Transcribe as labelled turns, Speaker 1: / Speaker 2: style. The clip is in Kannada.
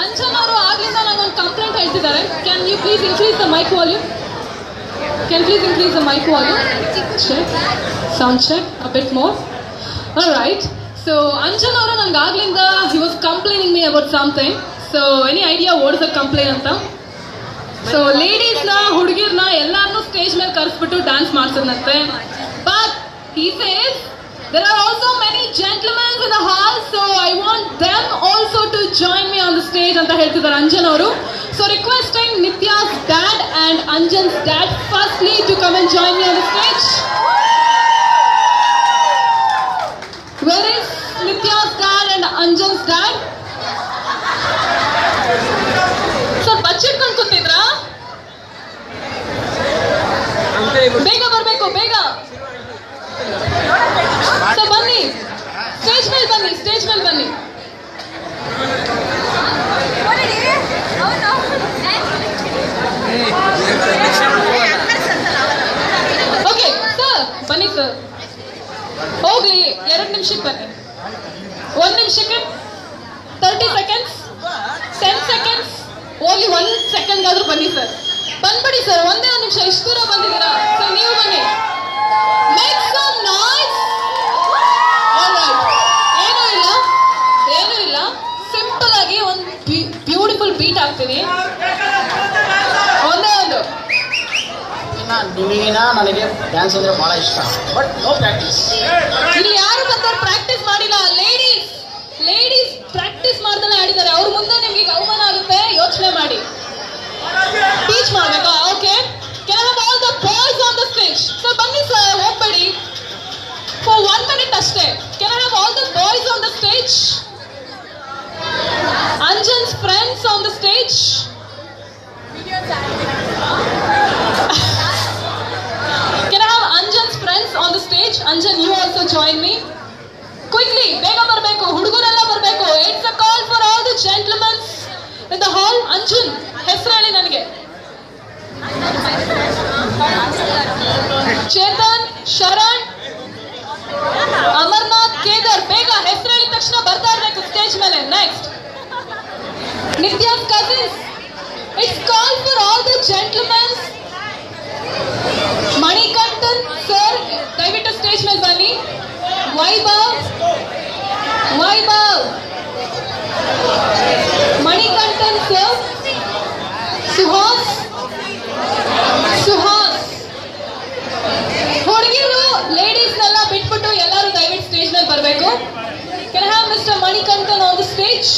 Speaker 1: ಅಂಜನ್ ಅವರು ಆಗ್ಲಿಂದ ನಂಗೊಂದು ಕಂಪ್ಲೇಂಟ್ ಹೇಳ್ತಿದ್ದಾರೆ. Can you please increase the mic volume? Can please increase the mic volume? Check. Sound check. A bit more. Alright. So, Anjan ಅವರು ನಂಗೆ ಆಗ್ಲಿಂದ he was complaining me about something. So, any idea what is the complaint ಅಂತ? So, ladiesನ ಹುಡುಗಿರ್ನ ಎಲ್ಲಾರನ್ನೂ ಸ್ಟೇಜ್ ಮೇಲೆ ಕರೆಸ್ಬಿಟ್ಟು dance ಮಾಡ್ಸೋದಂತೆ. But he says there are also many gentlemen in the hall, so I want them also to join me on the stage ಅಂತ ಹೇಳ್ತಿದ್ದಾರೆ ಅಂಜನ್ ಅವರು. So requesting Nitya's dad and Anjan's dad firstly to come and join me on the stage. Where is Nitya's dad and Anjan's dad? So ಬಚ್ಚಿಟ್ಕೊಂಡು ಕೂತಿದ್ರಾ? ಬೇಗ ಬರಬೇಕು, ಬೇಗ. ಸೊ ಬನ್ನಿ, ಸ್ಟೇಜ್ ಮೇಲೆ ಬನ್ನಿ, ಸ್ಟೇಜ್ ಮೇಲೆ ಬನ್ನಿ. ಓಕೆ ಸರ್, ಬನ್ನಿ ಸರ್. ಹೋಗಿ 2 ನಿಮಿಷಕ್ಕೆ ಬನ್ನಿ. 1 ನಿಮಿಷಕ್ಕೆ 30 ಸೆಕೆಂಡ್ಸ್, 10 ಸೆಕೆಂಡ್ಸ್, ಹೋಗಿ 1 ಸೆಕೆಂಡ್ ಆದ್ರೂ ಬನ್ನಿ ಸರ್. ಬಂದ್ಬಿಡಿ ಸರ್, ಒಂದೇ 1 ನಿಮಿಷ. ಇಷ್ಟು ದೂರ ಬಂದಿದ್ದೀರಾ ಸರ್, ನೀವು ಬನ್ನಿ. Make some noise. ಆಲ್ರೈಟ್, ಏನೂ ಇಲ್ಲ, ಸಿಂಪಲ್ ಆಗಿ ಒಂದು ಬ್ಯೂಟಿಫುಲ್ ಬೀಟ್ ಹಾಕ್ತೀನಿ. ಒಂದೇ ಒಂದು.
Speaker 2: ನಿಮಗಿನ ನನಗೆ ಡ್ಯಾನ್ಸ್ ಅಂದ್ರೆ ಬಹಳ ಇಷ್ಟ, ಬಟ್ ನೋ ಪ್ರಾಕ್ಟೀಸ್.
Speaker 1: ಇಲ್ಲಿ ಯಾರು ಬಂದವ್ರು ಪ್ರಾಕ್ಟೀಸ್ ಮಾಡಿಲ್ಲ. ಲೇಡೀಸ್ ಪ್ರಾಕ್ಟೀಸ್ ಮಾಡ್ದಲ್ಲ ಆಡಿದ್ದಾರೆ. ಅವ್ರ ಮುಂದೆ ನಿಮ್ಗೆ ಈಗ ಅವಮಾನ ಆಗುತ್ತೆ, ಯೋಚನೆ ಮಾಡಿ. ಟೀಚ್ ಮಾಡ್ಬೇಕಾ? Okay, can have all the boys on the stage. Sir ಬನ್ನಿ ಸರ್, ಹೋಗ್ಬೇಡಿ. ಫಾರ್ 1 minute ಅಷ್ಟೇ. Can have all the boys on the stage? Anjan's friends on the stage. Can I have Anjan's friends on the stage? Anjan, you also join me. Quickly, ಬೇಗ ಬರಬೇಕು, ಹುಡುಗರೆಲ್ಲ ಬರಬೇಕು. It's a call for all the gentlemen in the hall. Anjan, ಹೆಸರು ಹೇಳಿ ನನಗೆ. ಚೇತನ್, ಶರಣ್, ಅಮರ್ನಾಥ್, ಕೇದಾರ್. ಬೇಗ ಹೆಸರು ಹೇಳಿದ ತಕ್ಷಣ ಬರ್ತಾ ಇರ್ಬೇಕು ಸ್ಟೇಜ್ ಮೇಲೆ. Next Nitya's cousins. It's called for all the gentlemen. Manikantan sir, ದಯವಿಟ್ಟು ಸ್ಟೇಜ್ ಮೇಲೆ ಬನ್ನಿ. ವೈಭವ್, ಮಣಿಕಂಠನ್ ಸರ್, ಸುಹಾಸ್. ಹುಡುಗಿರು ಲೇಡೀಸ್ನೆಲ್ಲ ಬಿಟ್ಬಿಟ್ಟು ಎಲ್ಲರೂ ದಯವಿಟ್ಟು ಸ್ಟೇಜ್ ಮೇಲೆ ಬರಬೇಕು. Can I have Mr. Manikantan on the stage?